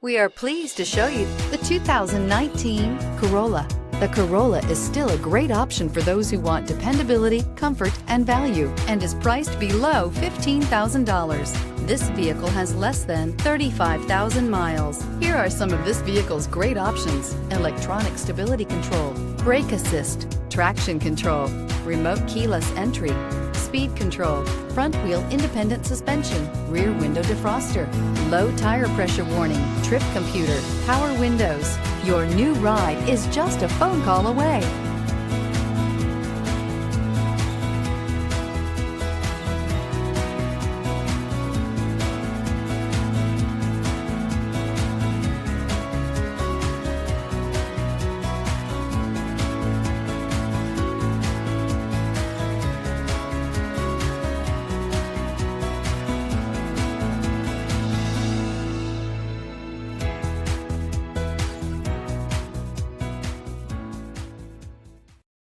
We are pleased to show you the 2019 Corolla. The Corolla is still a great option for those who want dependability, comfort, and value, and is priced below $15,000. This vehicle has less than 35,000 miles. Here are some of this vehicle's great options: electronic stability control, brake assist, traction control, remote keyless entry, speed control, front wheel independent suspension, rear window defroster, low tire pressure warning, trip computer, power windows. Your new ride is just a phone call away.